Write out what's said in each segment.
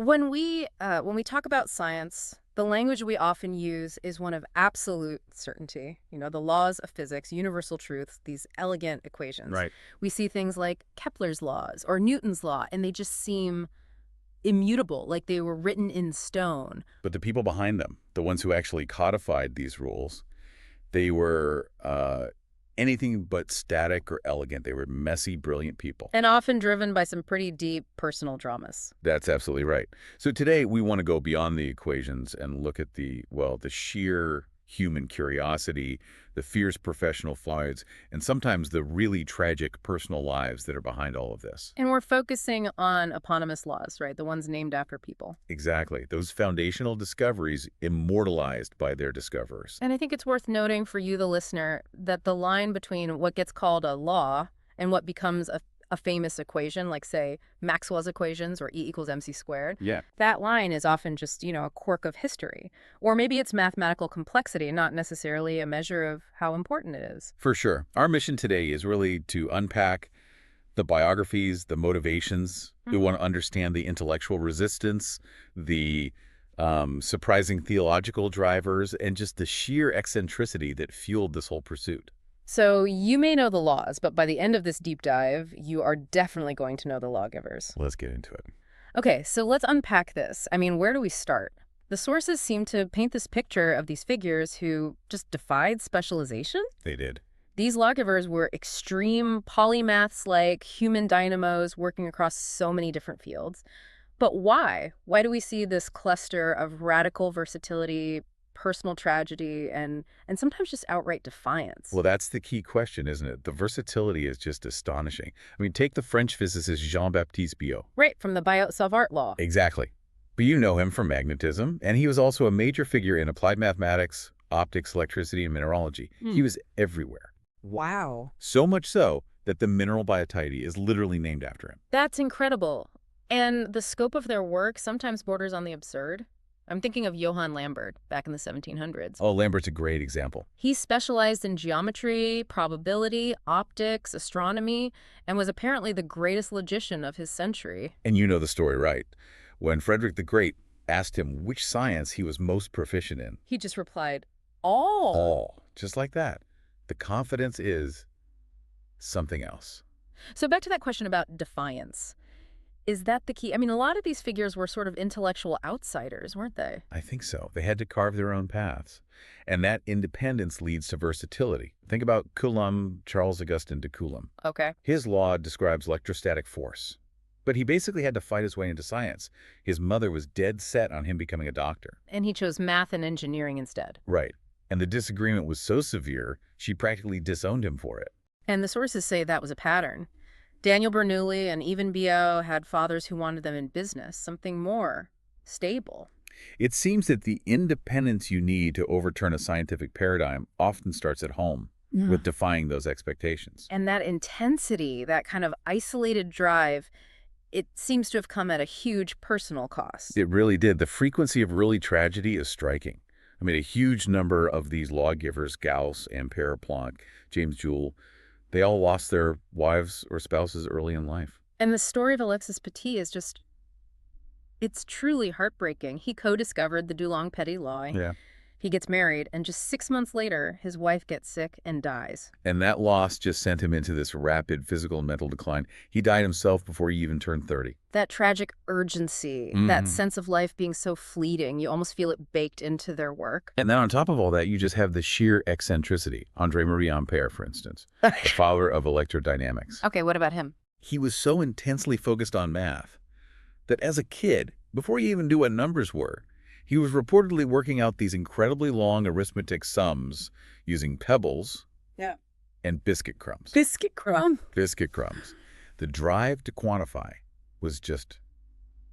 When we talk about science, the language we often use is one of absolute certainty. The laws of physics, universal truths, these elegant equations. Right. We see things like Kepler's laws or Newton's law, and they just seem immutable, like they were written in stone. But the people behind them, the ones who actually codified these rules, they were anything but static or elegant. They were messy, brilliant people. And often driven by some pretty deep personal dramas. That's absolutely right. So today we want to go beyond the equations and look at the sheer human curiosity, the fierce professional flights, and sometimes the really tragic personal lives that are behind all of this. And we're focusing on eponymous laws, right? The ones named after people. Exactly. Those foundational discoveries immortalized by their discoverers. And I think it's worth noting for you, the listener, that the line between what gets called a law and what becomes a famous equation, like, say, Maxwell's equations or E=mc², Yeah. that line is often just, a quirk of history. Or maybe it's mathematical complexity, not necessarily a measure of how important it is. For sure. Our mission today is really to unpack the biographies, the motivations. We want to understand the intellectual resistance, the surprising theological drivers, and just the sheer eccentricity that fueled this whole pursuit. So you may know the laws, but by the end of this deep dive, you are definitely going to know the lawgivers. Let's get into it. Okay, so let's unpack this. I mean, where do we start? The sources seem to paint this picture of these figures who just defied specialization. They did. These lawgivers were extreme polymaths, like human dynamos working across so many different fields. But why? Why do we see this cluster of radical versatility, personal tragedy, and sometimes just outright defiance? Well, that's the key question, isn't it? The versatility is just astonishing. I mean, take the French physicist Jean-Baptiste Biot. Right, from the Biot-Savart law. Exactly. But you know him from magnetism, and he was also a major figure in applied mathematics, optics, electricity, and mineralogy. He was everywhere. Wow. So much so that the mineral biotite is literally named after him. That's incredible. And the scope of their work sometimes borders on the absurd. I'm thinking of Johann Lambert back in the 1700s. Oh, Lambert's a great example. He specialized in geometry, probability, optics, astronomy, and was apparently the greatest logician of his century. And you know the story, right? When Frederick the Great asked him which science he was most proficient in. He just replied, all. All. Just like that. The confidence is something else. So back to that question about defiance. Is that the key? I mean, a lot of these figures were sort of intellectual outsiders, weren't they? I think so. They had to carve their own paths. And that independence leads to versatility. Think about Coulomb, Charles Augustin de Coulomb. Okay. His law describes electrostatic force. But he basically had to fight his way into science. His mother was dead set on him becoming a doctor. And he chose math and engineering instead. Right. And the disagreement was so severe, she practically disowned him for it. And the sources say that was a pattern. Daniel Bernoulli and even Biot had fathers who wanted them in business, something more stable. It seems that the independence you need to overturn a scientific paradigm often starts at home with defying those expectations. And that intensity, that kind of isolated drive, it seems to have come at a huge personal cost. It really did. The frequency of early tragedy is striking. I mean, a huge number of these lawgivers, Gauss, Ampere, Planck, James Joule, they all lost their wives or spouses early in life. And the story of Alexis Petit is just, it's truly heartbreaking. He co-discovered the Dulong-Petit law. Yeah. He gets married, and just 6 months later, his wife gets sick and dies. And that loss just sent him into this rapid physical and mental decline. He died himself before he even turned 30. That tragic urgency, that sense of life being so fleeting, you almost feel it baked into their work. And then on top of all that, you just have the sheer eccentricity. André-Marie Ampère, for instance, the father of electrodynamics. Okay, what about him? He was so intensely focused on math that as a kid, before he even knew what numbers were, he was reportedly working out these incredibly long arithmetic sums using pebbles and biscuit crumbs. Biscuit crumb. Biscuit crumbs. The drive to quantify was just,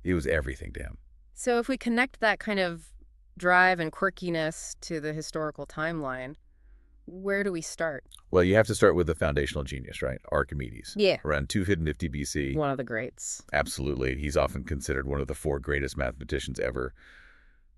it was everything to him. So if we connect that kind of drive and quirkiness to the historical timeline, where do we start? Well, you have to start with the foundational genius, right? Archimedes. Yeah. Around 250 BC. One of the greats. Absolutely. He's often considered one of the 4 greatest mathematicians ever,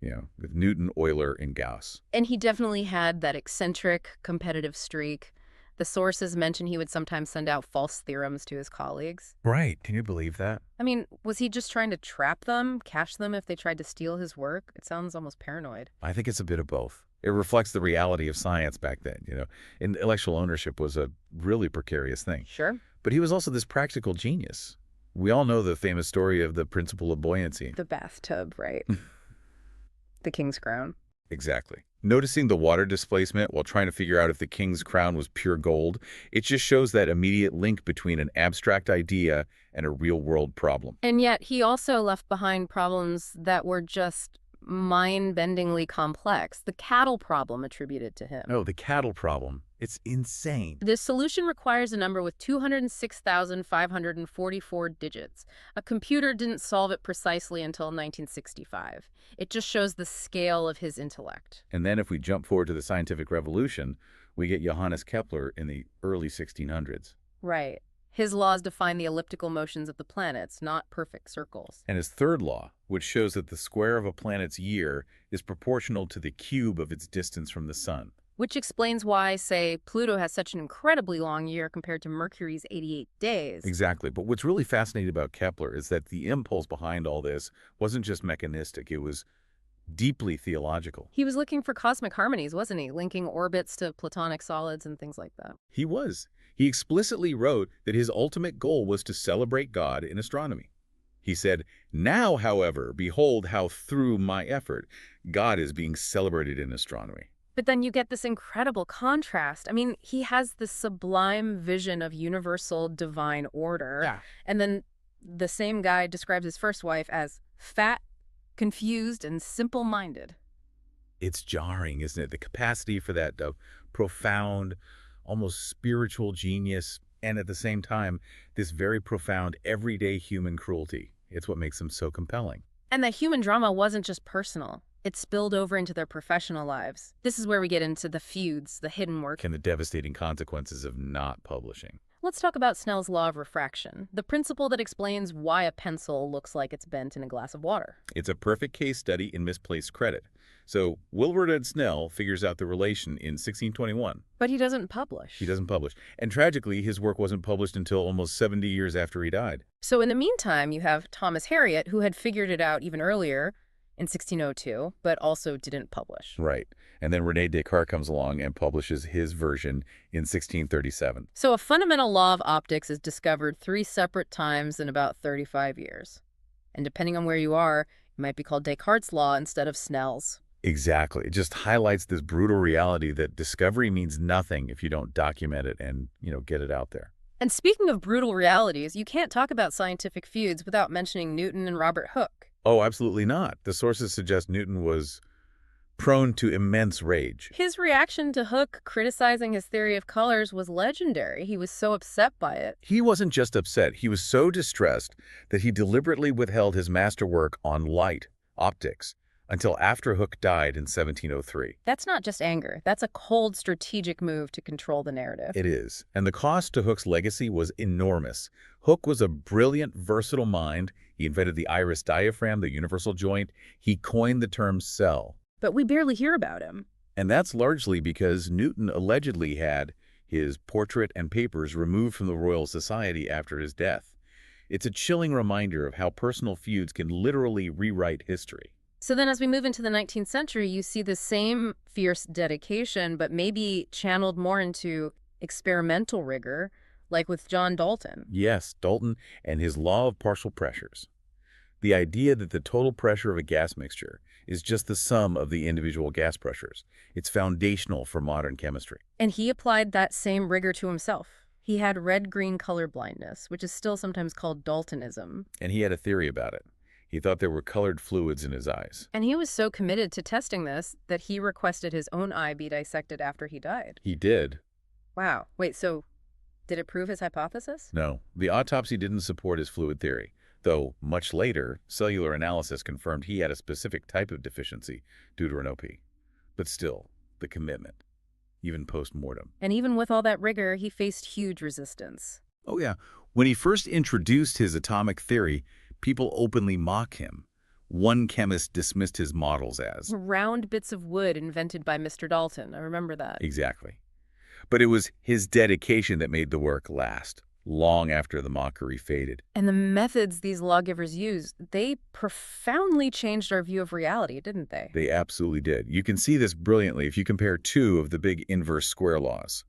with Newton, Euler, and Gauss. And he definitely had that eccentric, competitive streak, The sources mention he would sometimes send out false theorems to his colleagues. Right. Can you believe that? I mean, was he just trying to trap them, catch them if they tried to steal his work? It sounds almost paranoid. I think it's a bit of both. It reflects the reality of science back then, Intellectual ownership was a really precarious thing. Sure. But he was also this practical genius. We all know the famous story of the principle of buoyancy. The bathtub, right? The king's crown. Exactly. Noticing the water displacement while trying to figure out if the king's crown was pure gold, it just shows that immediate link between an abstract idea and a real-world problem. And yet he also left behind problems that were just mind-bendingly complex. The cattle problem attributed to him. Oh, the cattle problem. It's insane. This solution requires a number with 206,544 digits. A computer didn't solve it precisely until 1965. It just shows the scale of his intellect. And then if we jump forward to the scientific revolution, we get Johannes Kepler in the early 1600s. Right. His laws define the elliptical motions of the planets, not perfect circles. And his third law, which shows that the square of a planet's year is proportional to the cube of its distance from the sun. Which explains why, say, Pluto has such an incredibly long year compared to Mercury's 88 days. Exactly. But what's really fascinating about Kepler is that the impulse behind all this wasn't just mechanistic. It was deeply theological. He was looking for cosmic harmonies, wasn't he? Linking orbits to platonic solids and things like that. He was. He explicitly wrote that his ultimate goal was to celebrate God in astronomy. He said, "Now, however, behold how through my effort, God is being celebrated in astronomy." But then you get this incredible contrast. I mean, he has this sublime vision of universal divine order. Yeah. And then the same guy describes his first wife as fat, confused, and simple-minded. It's jarring, isn't it? The capacity for that profound, almost spiritual genius, and at the same time, this very profound, everyday human cruelty. It's what makes him so compelling. And the human drama wasn't just personal. It spilled over into their professional lives. This is where we get into the feuds, the hidden work. And the devastating consequences of not publishing. Let's talk about Snell's law of refraction, the principle that explains why a pencil looks like it's bent in a glass of water. It's a perfect case study in misplaced credit. So Wilbur and Snell figures out the relation in 1621. But he doesn't publish. He doesn't publish. And tragically, his work wasn't published until almost 70 years after he died. So in the meantime, you have Thomas Harriot, who had figured it out even earlier in 1602, but also didn't publish. Right. And then René Descartes comes along and publishes his version in 1637. So a fundamental law of optics is discovered 3 separate times in about 35 years. And depending on where you are, it might be called Descartes' law instead of Snell's. Exactly. It just highlights this brutal reality that discovery means nothing if you don't document it and, get it out there. And speaking of brutal realities, you can't talk about scientific feuds without mentioning Newton and Robert Hooke. Oh, absolutely not. The sources suggest Newton was prone to immense rage. His reaction to Hooke criticizing his theory of colors was legendary. He was so upset by it. He wasn't just upset. He was so distressed that he deliberately withheld his masterwork on light, optics, until after Hooke died in 1703. That's not just anger. That's a cold strategic move to control the narrative. It is. And the cost to Hooke's legacy was enormous. Hooke was a brilliant, versatile mind. He invented the iris diaphragm, the universal joint. He coined the term cell. But we barely hear about him. And that's largely because Newton allegedly had his portrait and papers removed from the Royal Society after his death. It's a chilling reminder of how personal feuds can literally rewrite history. So then as we move into the 19th century, you see the same fierce dedication, but maybe channeled more into experimental rigor, like with John Dalton. Yes, Dalton and his law of partial pressures. The idea that the total pressure of a gas mixture is just the sum of the individual gas pressures. It's foundational for modern chemistry. And he applied that same rigor to himself. He had red-green color blindness, which is still sometimes called Daltonism. And he had a theory about it. He thought there were colored fluids in his eyes. And he was so committed to testing this that he requested his own eye be dissected after he died. He did. Wow. Wait, so did it prove his hypothesis? No, the autopsy didn't support his fluid theory, though much later, cellular analysis confirmed he had a specific type of deficiency, deuteranopy. But still, the commitment, even post-mortem. And even with all that rigor, he faced huge resistance. Oh yeah, when he first introduced his atomic theory, people openly mock him. One chemist dismissed his models as round bits of wood invented by Mr. Dalton. I remember that. Exactly. But it was his dedication that made the work last, long after the mockery faded. And the methods these lawgivers used, they profoundly changed our view of reality, didn't they? They absolutely did. You can see this brilliantly if you compare two of the big inverse square laws.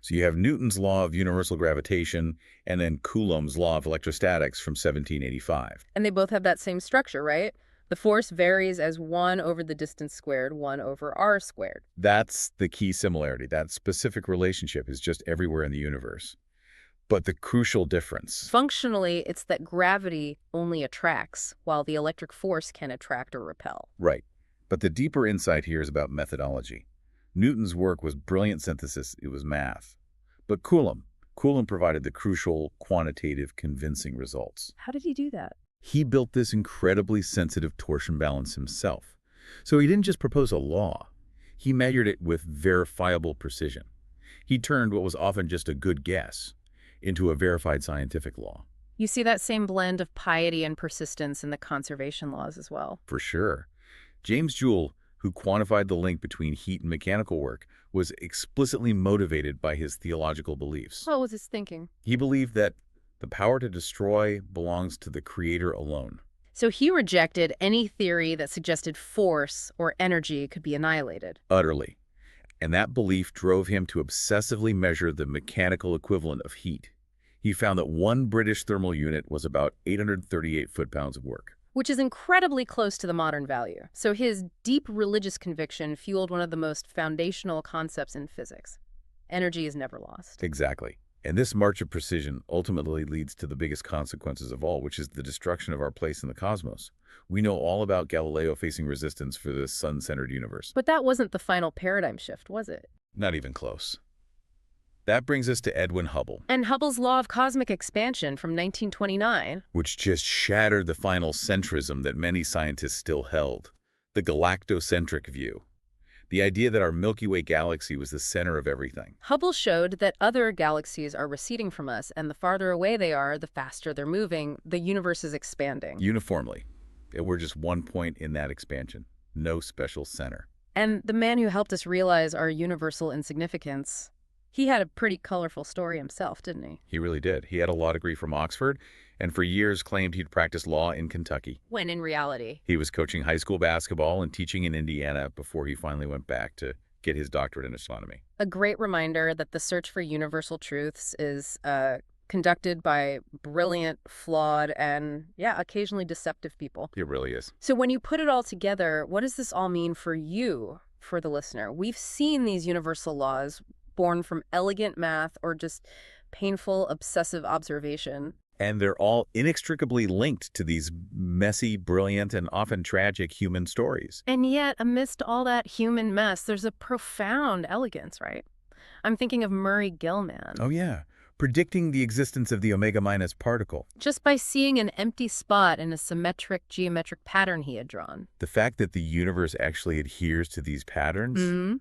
So you have Newton's law of universal gravitation and then Coulomb's law of electrostatics from 1785. And they both have that same structure, right? The force varies as 1 over the distance squared, 1 over r squared. That's the key similarity. That specific relationship is just everywhere in the universe. But the crucial difference. Functionally, it's that gravity only attracts, while the electric force can attract or repel. Right. But the deeper insight here is about methodology. Newton's work was brilliant synthesis. It was math. But Coulomb provided the crucial, quantitative, convincing results. How did he do that? He built this incredibly sensitive torsion balance himself. So he didn't just propose a law. He measured it with verifiable precision. He turned what was often just a good guess into a verified scientific law. You see that same blend of piety and persistence in the conservation laws as well. For sure. James Joule, who quantified the link between heat and mechanical work, was explicitly motivated by his theological beliefs. What was his thinking? He believed that the power to destroy belongs to the Creator alone. So he rejected any theory that suggested force or energy could be annihilated. Utterly. And that belief drove him to obsessively measure the mechanical equivalent of heat. He found that one British thermal unit was about 838 foot-pounds of work. Which is incredibly close to the modern value. So his deep religious conviction fueled one of the most foundational concepts in physics. Energy is never lost. Exactly. And this march of precision ultimately leads to the biggest consequences of all, which is the destruction of our place in the cosmos. We know all about Galileo facing resistance for the sun-centered universe. But that wasn't the final paradigm shift, was it? Not even close. That brings us to Edwin Hubble. And Hubble's law of cosmic expansion from 1929. Which just shattered the final centrism that many scientists still held, the galactocentric view. The idea that our Milky Way galaxy was the center of everything. Hubble showed that other galaxies are receding from us, and the farther away they are, the faster they're moving. The universe is expanding. Uniformly. We're just one point in that expansion. No special center. And the man who helped us realize our universal insignificance, he had a pretty colorful story himself, didn't he? He really did. He had a law degree from Oxford, and for years claimed he'd practiced law in Kentucky. When in reality, He was coaching high school basketball and teaching in Indiana before he finally went back to get his doctorate in astronomy. a great reminder that the search for universal truths is conducted by brilliant, flawed, and, yeah, occasionally deceptive people. It really is. So when you put it all together, what does this all mean for you, for the listener? We've seen these universal laws born from elegant math or just painful, obsessive observation. And they're all inextricably linked to these messy, brilliant, and often tragic human stories. And yet, amidst all that human mess, there's a profound elegance, right? I'm thinking of Murray Gell-Mann. Oh, yeah. Predicting the existence of the omega-minus particle. Just by seeing an empty spot in a symmetric geometric pattern he had drawn. The fact that the universe actually adheres to these patterns,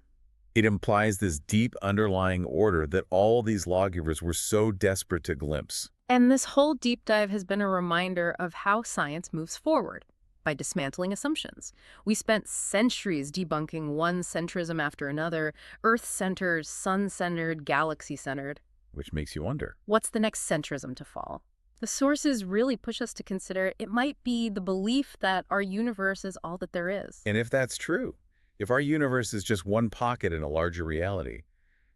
it implies this deep underlying order that all these lawgivers were so desperate to glimpse. And this whole deep dive has been a reminder of how science moves forward, by dismantling assumptions. We spent centuries debunking one centrism after another, Earth-centered, sun-centered, galaxy-centered. Which makes you wonder. What's the next centrism to fall? The sources really push us to consider it might be the belief that our universe is all that there is. And if that's true, if our universe is just one pocket in a larger reality,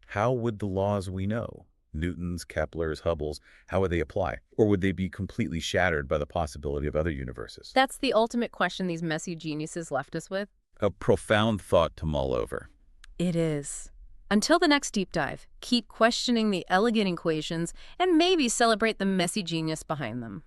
how would the laws we know, Newton's, Kepler's, Hubble's, how would they apply? Or would they be completely shattered by the possibility of other universes? That's the ultimate question these messy geniuses left us with. A profound thought to mull over. It is. Until the next deep dive, keep questioning the elegant equations and maybe celebrate the messy genius behind them.